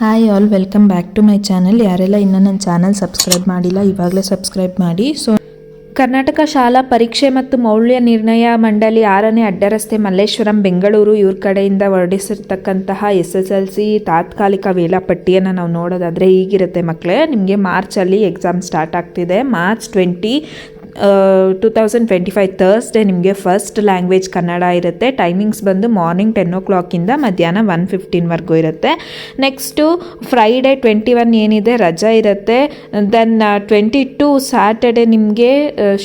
Hi all, welcome back to my channel. ಯಾರೆಲ್ಲ ಇನ್ನೂ ನನ್ನ ಚಾನಲ್ ಸಬ್ಸ್ಕ್ರೈಬ್ ಮಾಡಿಲ್ಲ ಇವಾಗಲೇ ಸಬ್ಸ್ಕ್ರೈಬ್ ಮಾಡಿ. ಕರ್ನಾಟಕ ಶಾಲಾ ಪರೀಕ್ಷೆ ಮತ್ತು ಮೌಲ್ಯ ನಿರ್ಣಯ ಮಂಡಳಿ 6ನೇ ಅಡ್ಡರಸ್ತೆ ಮಲ್ಲೇಶ್ವರಂ ಬೆಂಗಳೂರು ಇವ್ರ ಕಡೆಯಿಂದ ಹೊರಡಿಸಿರ್ತಕ್ಕಂತಹ SSLC ತಾತ್ಕಾಲಿಕ ವೇಳಾಪಟ್ಟಿಯನ್ನು ನಾವು ನೋಡೋದಾದರೆ ಹೀಗಿರುತ್ತೆ ಮಕ್ಕಳೇ. ನಿಮಗೆ ಮಾರ್ಚಲ್ಲಿ ಎಕ್ಸಾಮ್ ಸ್ಟಾರ್ಟ್ ಆಗ್ತಿದೆ. ಮಾರ್ಚ್ 2025 ಥರ್ಸ್ಡೇ ನಿಮಗೆ ಫಸ್ಟ್ ಲ್ಯಾಂಗ್ವೇಜ್ ಕನ್ನಡ ಇರುತ್ತೆ. ಟೈಮಿಂಗ್ಸ್ ಬಂದು ಮಾರ್ನಿಂಗ್ 10 o'clock ಮಧ್ಯಾಹ್ನ 1:15 ಇರುತ್ತೆ. ನೆಕ್ಸ್ಟು ಫ್ರೈಡೇ 21 ಏನಿದೆ ರಜಾ ಇರುತ್ತೆ. ದೆನ್ 22 ಸ್ಯಾಟರ್ಡೆ ನಿಮಗೆ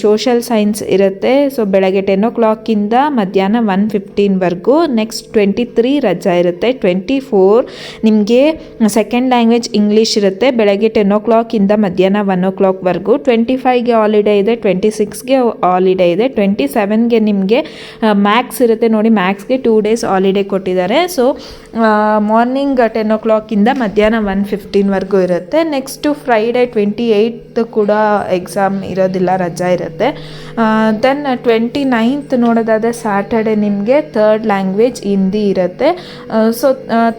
ಸೋಷಲ್ ಸೈನ್ಸ್ ಇರುತ್ತೆ. ಸೊ ಬೆಳಗ್ಗೆ 10 o'clock ಮಧ್ಯಾಹ್ನ 1:15 ನೆಕ್ಸ್ಟ್ 23 ರಜಾ ಇರುತ್ತೆ. 24 ನಿಮಗೆ ಸೆಕೆಂಡ್ ಲ್ಯಾಂಗ್ವೇಜ್ ಇಂಗ್ಲೀಷ್ ಇರುತ್ತೆ. ಬೆಳಗ್ಗೆ 10 o'clock ಮಧ್ಯಾಹ್ನ 1 o'clock 25ಗೆ ಹಾಲಿಡೇ ಇದೆ. 26ಗೆ ಹಾಲಿಡೇ ಇದೆ. 27ಗೆ ನಿಮಗೆ ಮ್ಯಾಥ್ಸ್ ಇರುತ್ತೆ. ನೋಡಿ, ಮ್ಯಾಥ್ಸ್ಗೆ 2 days ಹಾಲಿಡೇ ಕೊಟ್ಟಿದ್ದಾರೆ. ಸೊ ಮಾರ್ನಿಂಗ್ 10 o'clock ಮಧ್ಯಾಹ್ನ 1:15 ಇರುತ್ತೆ. ನೆಕ್ಸ್ಟು ಫ್ರೈಡೇ 28 ಕೂಡ ಎಕ್ಸಾಮ್ ಇರೋದಿಲ್ಲ, ರಜಾ ಇರುತ್ತೆ. ದೆನ್ 29th ನೋಡೋದಾದರೆ ಸ್ಯಾಟರ್ಡೆ ನಿಮಗೆ ಥರ್ಡ್ ಲ್ಯಾಂಗ್ವೇಜ್ ಹಿಂದಿ ಇರುತ್ತೆ. ಸೊ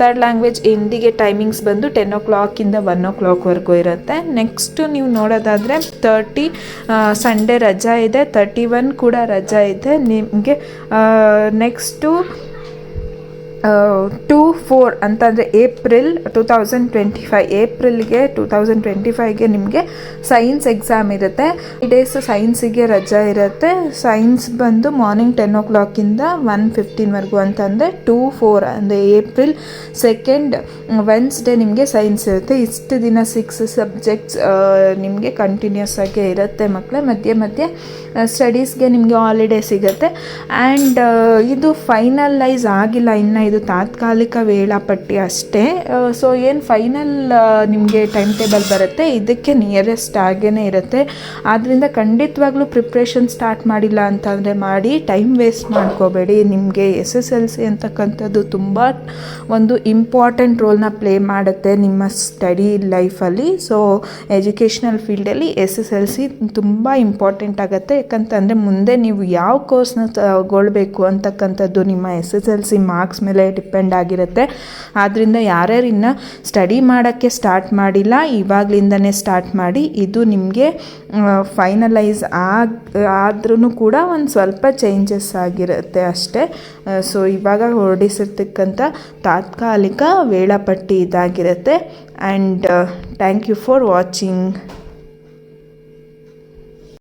ಥರ್ಡ್ ಲ್ಯಾಂಗ್ವೇಜ್ ಹಿಂದಿಗೆ ಟೈಮಿಂಗ್ಸ್ ಬಂದು 10 o'clock 1 o'clock ಇರುತ್ತೆ. ನೆಕ್ಸ್ಟು ನೀವು ನೋಡೋದಾದರೆ 30 ಸಂಡೇ ರಜಾ ಇದೆ. 31 ಕೂಡ ರಜಾ ಇದೆ ನಿಮಗೆ. ನೆಕ್ಸ್ಟು 2-4 ಅಂತಂದರೆ ಏಪ್ರಿಲ್ 2025ಗೆ ನಿಮಗೆ ಸೈನ್ಸ್ ಎಕ್ಸಾಮ್ ಇರುತ್ತೆ. ಈ ಡೇಸ್ ಸೈನ್ಸಿಗೆ ರಜಾ ಇರುತ್ತೆ. ಸೈನ್ಸ್ ಬಂದು ಮಾರ್ನಿಂಗ್ 10 o'clock 1:15 ಅಂತಂದರೆ 2-4 ಅಂದರೆ ಏಪ್ರಿಲ್ 2nd ವೆನ್ಸ್ಡೇ ನಿಮಗೆ ಸೈನ್ಸ್ ಇರುತ್ತೆ. ಇಷ್ಟು ದಿನ 6 ಸಬ್ಜೆಕ್ಟ್ಸ್ ನಿಮಗೆ ಕಂಟಿನ್ಯೂಸ್ ಆಗಿ ಇರುತ್ತೆ ಮಕ್ಕಳೇ. ಮಧ್ಯೆ ಸ್ಟಡೀಸ್ಗೆ ನಿಮಗೆ ಹಾಲಿಡೇ ಸಿಗುತ್ತೆ. ಆ್ಯಂಡ್ ಇದು ಫೈನಲೈಸ್ ಆಗಿಲ್ಲ ಇನ್ನು, ಇದು ತಾತ್ಕಾಲಿಕ ವೇಳಾಪಟ್ಟಿ ಅಷ್ಟೇ. ಸೊ ಏನು ಫೈನಲ್ ನಿಮಗೆ ಟೈಮ್ ಟೇಬಲ್ ಬರುತ್ತೆ, ಇದಕ್ಕೆ ನಿಯರೆಸ್ಟ್ ಆಗೇ ಇರುತ್ತೆ. ಆದ್ದರಿಂದ ಖಂಡಿತವಾಗ್ಲೂ ಪ್ರಿಪ್ರೇಷನ್ ಸ್ಟಾರ್ಟ್ ಮಾಡಿಲ್ಲ ಅಂತಂದರೆ ಮಾಡಿ, ಟೈಮ್ ವೇಸ್ಟ್ ಮಾಡ್ಕೋಬೇಡಿ. ನಿಮಗೆ SSLC ಅಂತಕ್ಕಂಥದ್ದು ತುಂಬ ಒಂದು ಇಂಪಾರ್ಟೆಂಟ್ ರೋಲ್ನ ಪ್ಲೇ ಮಾಡುತ್ತೆ ನಿಮ್ಮ ಸ್ಟಡಿ ಲೈಫಲ್ಲಿ. ಸೊ ಎಜುಕೇಷ್ನಲ್ ಫೀಲ್ಡಲ್ಲಿ SSLC ತುಂಬ ಇಂಪಾರ್ಟೆಂಟ್ ಆಗುತ್ತೆ. ಯಾಕಂತಂದರೆ ಮುಂದೆ ನೀವು ಯಾವ ಕೋರ್ಸ್ನ ತಗೊಳ್ಬೇಕು ಅಂತಕ್ಕಂಥದ್ದು ನಿಮ್ಮ SSLC ಮಾರ್ಕ್ಸ್ ಮೇಲೆ ಡಿಪೆಂಡ್ ಆಗಿರುತ್ತೆ. ಆದ್ದರಿಂದ ಯಾರ್ಯಾರು ಇನ್ನು ಸ್ಟಡಿ ಮಾಡೋಕ್ಕೆ ಸ್ಟಾರ್ಟ್ ಮಾಡಿಲ್ಲ, ಇವಾಗಲಿಂದನೇ ಸ್ಟಾರ್ಟ್ ಮಾಡಿ. ಇದು ನಿಮಗೆ ಫೈನಲೈಸ್ ಆದ್ರೂ ಕೂಡ ಒಂದು ಸ್ವಲ್ಪ ಚೇಂಜಸ್ ಆಗಿರುತ್ತೆ ಅಷ್ಟೇ. ಸೊ ಇವಾಗ ಹೊರಡಿಸಿರ್ತಕ್ಕಂಥ ತಾತ್ಕಾಲಿಕ ವೇಳಾಪಟ್ಟಿ ಇದಾಗಿರುತ್ತೆ. And thank you for watching.